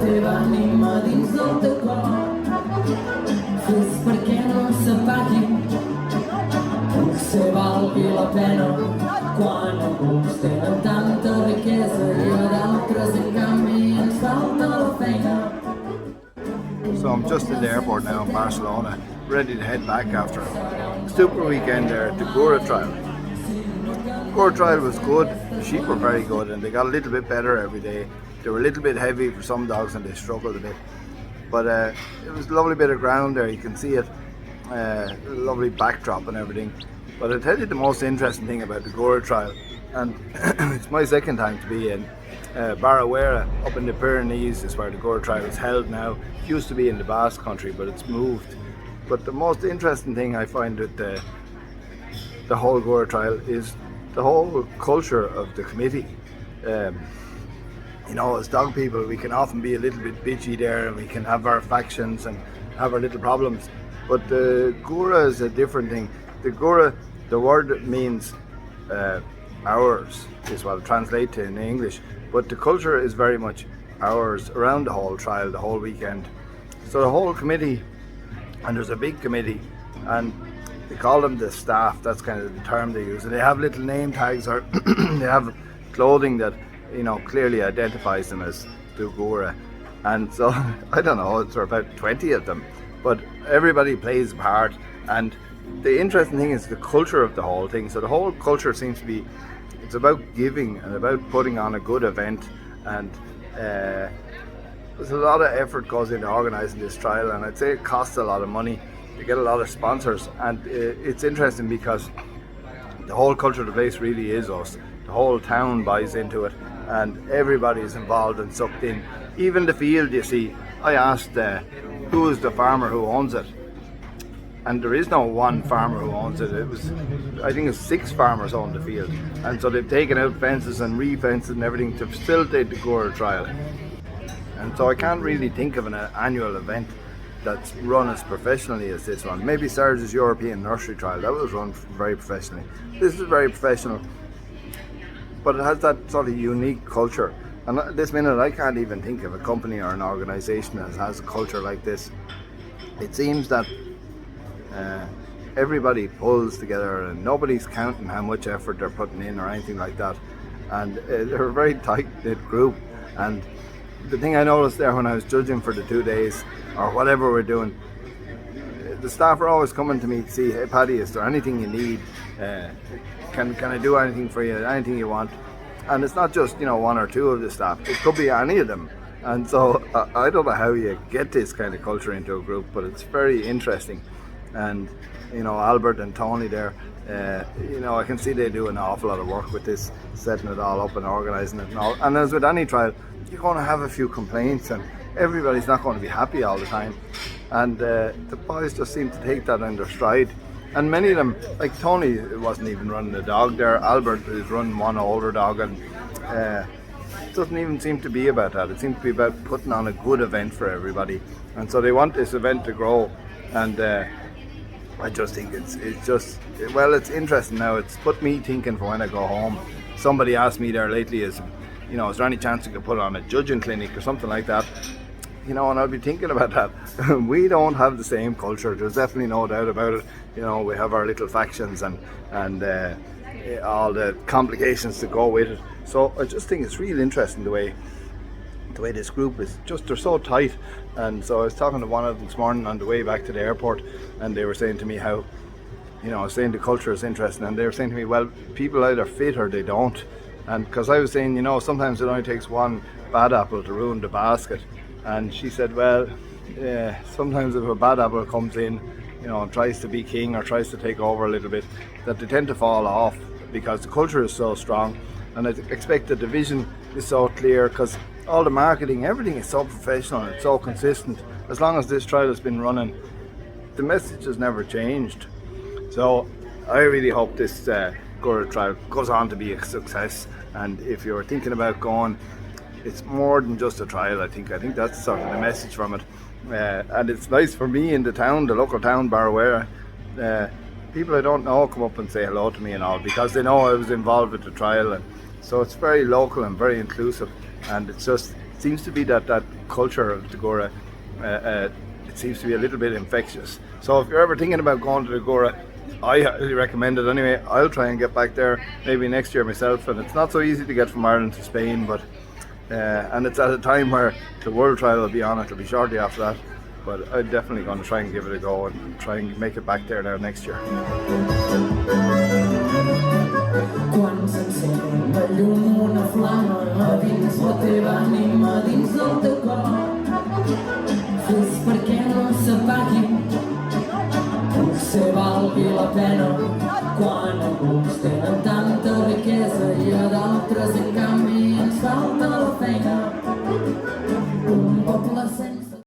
teva anima dins del teu cor. Fes perquè no s'apagui, potser valgui la pena, quan alguns tenen tanta riquesa i a d'altres en canvi ens falta la feina. So I'm just in the airport now in Barcelona, ready to head back after a super weekend there at the Gure trial. Gure trial was good, the sheep were very good and they got a little bit better every day. They were a little bit heavy for some dogs and they struggled a bit. But it was a lovely bit of ground there, you can see it, a lovely backdrop and everything. But I'll tell you the most interesting thing about the Gure trial, and it's my second time to be in Barruera, up in the Pyrennes is where the Gure trial is held now. It used to be in the Basque country, but it's moved. But the most interesting thing I find with the whole Gure trial is the whole culture of the committee. You know, as dog people, we can often be a little bit bitchy there, and we can have our factions and have our little problems. But the Gure is a different thing. The Gure, the word means ours, is what it translates to in English. But the culture is very much ours around the whole trial, the whole weekend. So the whole committee, and there's a big committee, and they call them the staff, that's kind of the term they use. And they have little name tags, or they have clothing that, you know, clearly identifies them as the Gure. And so, I don't know, it's about 20 of them, but everybody plays a part. And the interesting thing is the culture of the whole thing. So the whole culture seems to be, it's about giving and about putting on a good event, and there's a lot of effort goes into organising this trial, and I'd say it costs a lot of money. You get a lot of sponsors, and it's interesting because the whole culture of the place really is us. The whole town buys into it, and everybody is involved and sucked in. Even the field, you see, I asked who is the farmer who owns it, and there is no one farmer who owns it. It was, I think it's 6 farmers own the field, and so they've taken out fences and re-fenced and everything to facilitate the Gure trial. And so I can't really think of an annual event that's run as professionally as this one. Maybe Sarge's European nursery trial, that was run very professionally. This is very professional, but it has that sort of unique culture. And at this minute I can't even think of a company or an organisation that has a culture like this. It seems that everybody pulls together and nobody's counting how much effort they're putting in or anything like that. And they're a very tight-knit group. And the thing I noticed there when I was judging for the 2 days or whatever we're doing, the staff are always coming to me to see, hey Paddy, is there anything you need? Can I do anything for you? Anything you want? And it's not just, you know, 1 or 2 of the staff. It could be any of them. And so I don't know how you get this kind of culture into a group, but it's very interesting. And you know, Albert and Tony there, you know, I can see they do an awful lot of work with this, setting it all up and organising it and all. And as with any trial, you're going to have a few complaints, and everybody's not going to be happy all the time. And the boys just seem to take that in their stride. And many of them, like Tony wasn't even running a dog there, Albert is running one older dog, and it doesn't even seem to be about that. It seems to be about putting on a good event for everybody. And so they want this event to grow, and I just think it's just, well, it's interesting now. It's put me thinking for when I go home. Somebody asked me there lately, is there any chance you could put on a judging clinic or something like that? You know, and I'll be thinking about that. We don't have the same culture. There's definitely no doubt about it. You know, we have our little factions and all the complications that go with it. So I just think it's really interesting the way this group is just, they're so tight. And so I was talking to one of them this morning on the way back to the airport, and they were saying to me how, you know, I was saying the culture is interesting, and they were saying to me, well, people either fit or they don't. And because I was saying, you know, sometimes it only takes one bad apple to ruin the basket. And she said, well, sometimes if a bad apple comes in, you know, and tries to be king or tries to take over a little bit, that they tend to fall off because the culture is so strong. And I expect the division is so clear because all the marketing, everything is so professional and it's so consistent. As long as this trial has been running, the message has never changed. So I really hope this Gure trial goes on to be a success. And if you're thinking about going, it's more than just a trial. I think that's sort of the message from it. And it's nice for me in the town, the local town, Barruera. People I don't know come up and say hello to me and all, because they know I was involved with the trial. And so it's very local and very inclusive. And it's just, seems to be that culture of the Gure. It seems to be a little bit infectious. So if you're ever thinking about going to the Gure, I highly recommend it anyway. I'll try and get back there maybe next year myself, and it's not so easy to get from Ireland to Spain, but and it's at a time where the World Trial will be on. It'll be shortly after that, but I'm definitely going to try and give it a go and try and make it back there now next year. Quan s'encén la llum una flama a dins la teva ànima, dins del teu cor, fes perquè no s'apagui, potser valgui la pena quan alguns tenen tanta riquesa i a d'altres en canvi ens falta la feina.